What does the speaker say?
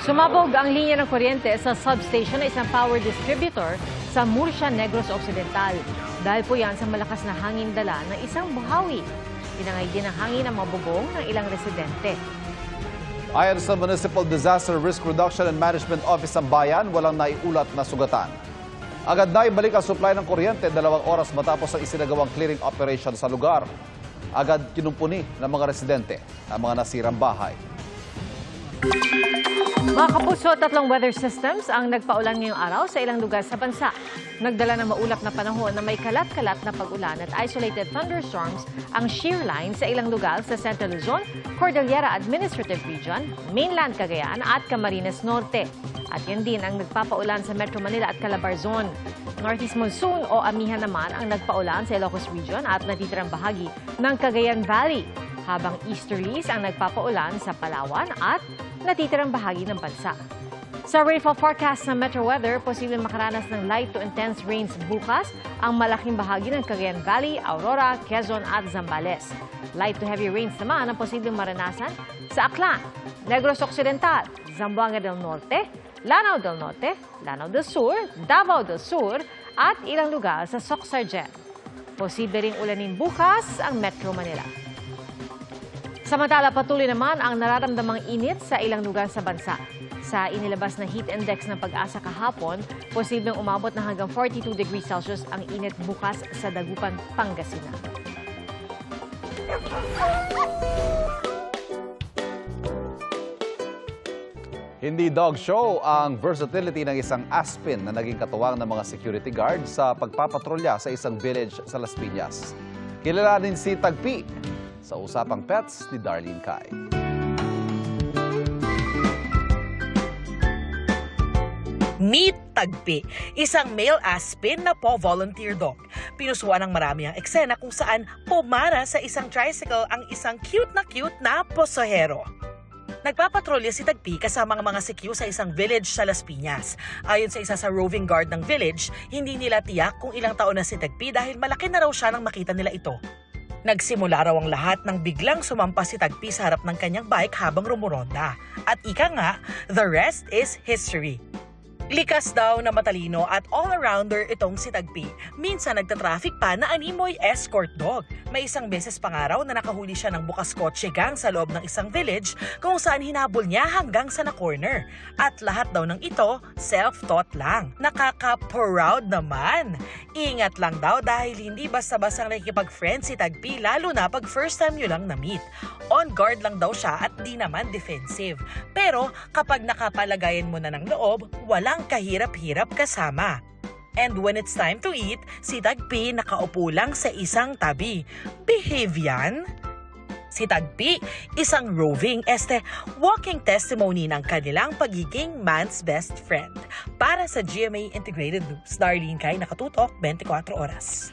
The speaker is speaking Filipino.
Sumabog ang linya ng kuryente sa substation ng isang power distributor sa Murcia, Negros Occidental. Dahil po yan sa malakas na hangin dala ng isang buhawi. Tinangay din ang hangin ang mabubong ng ilang residente. Ayon sa Municipal Disaster Risk Reduction and Management Office ng Bayan, walang naiulat na sugatan. Agad na ibalik ang supply ng kuryente 2 oras matapos ang isinagawang clearing operation sa lugar. Agad kinumpuni ng mga residente ang mga nasirang bahay. Mga kapuso, 3 weather systems ang nagpaulan ngayong araw sa ilang lugar sa bansa. Nagdala ng maulap na panahon na may kalat-kalat na pag-ulan at isolated thunderstorms ang shear line sa ilang lugar sa Central Luzon, Cordillera Administrative Region, Mainland Cagayan at Camarines Norte. At yan din ang nagpapaulan sa Metro Manila at Calabarzon. Northeast Monsoon o Amihan naman ang nagpaulan sa Ilocos Region at natitirang bahagi ng Cagayan Valley. Habang easterlies ang nagpapaulan sa Palawan at natitirang bahagi ng bansa. Sa rainfall forecast ng Metro Weather, posibleng makaranas ng light to intense rains bukas ang malaking bahagi ng Cagayan Valley, Aurora, Quezon at Zambales. Light to heavy rains naman ang posibleng maranasan sa Aklan, Negros Occidental, Zamboanga del Norte, Lanao del Norte, Lanao del Sur, Davao del Sur at ilang lugar sa Soc-Sargent. Posible ring ulanin bukas ang Metro Manila. Samantala, patuloy naman ang nararamdamang init sa ilang lugar sa bansa. Sa inilabas na heat index ng Pag-asa kahapon, posibleng umabot na hanggang 42 degrees Celsius ang init bukas sa Dagupan, Pangasinan. Hindi dog show ang versatility ng isang aspin na naging katuwang ng mga security guard sa pagpapatrolya sa isang village sa Las Piñas. Kilalanin si Tagpi sa Usapang Pets ni Darlene Kai. Meet Tagpi, isang male aspin na volunteer dog. Pinusuan ng marami ang eksena kung saan pumara sa isang tricycle ang isang cute na pasahero. Nagpapatrolya si Tagpi kasama ang mga CQ sa isang village sa Las Piñas. Ayon sa isa sa roving guard ng village, hindi nila tiyak kung ilang taon na si Tagpi dahil malaki na raw siya nang makita nila ito. Nagsimula raw ang lahat nang biglang sumampas si Tagpi sa harap ng kanyang bike habang rumuronda. At ika nga, the rest is history. Likas daw na matalino at all-arounder itong si Tagpi. Minsan nagtatraffic pa na animoy escort dog. May isang beses pa nga raw na nakahuli siya ng bukas kotse gang sa loob ng isang village kung saan hinabol niya hanggang sa na-corner. At lahat daw ng ito, self-taught lang. Nakaka-proud naman. Ingat lang daw dahil hindi basta-basta nakikipag-friend si Tagpi lalo na pag first time nyo lang na-meet. On guard lang daw siya at di naman defensive. Pero kapag nakapalagayan mo na ng loob, walang kahirap-hirap kasama. And when it's time to eat, si Tagpi nakaupo lang sa isang tabi. Behave yan? Si Tagpi, isang roving walking testimony ng kanilang pagiging man's best friend. Para sa GMA Integrated News, Darlene Kai, Nakatutok, 24 Oras.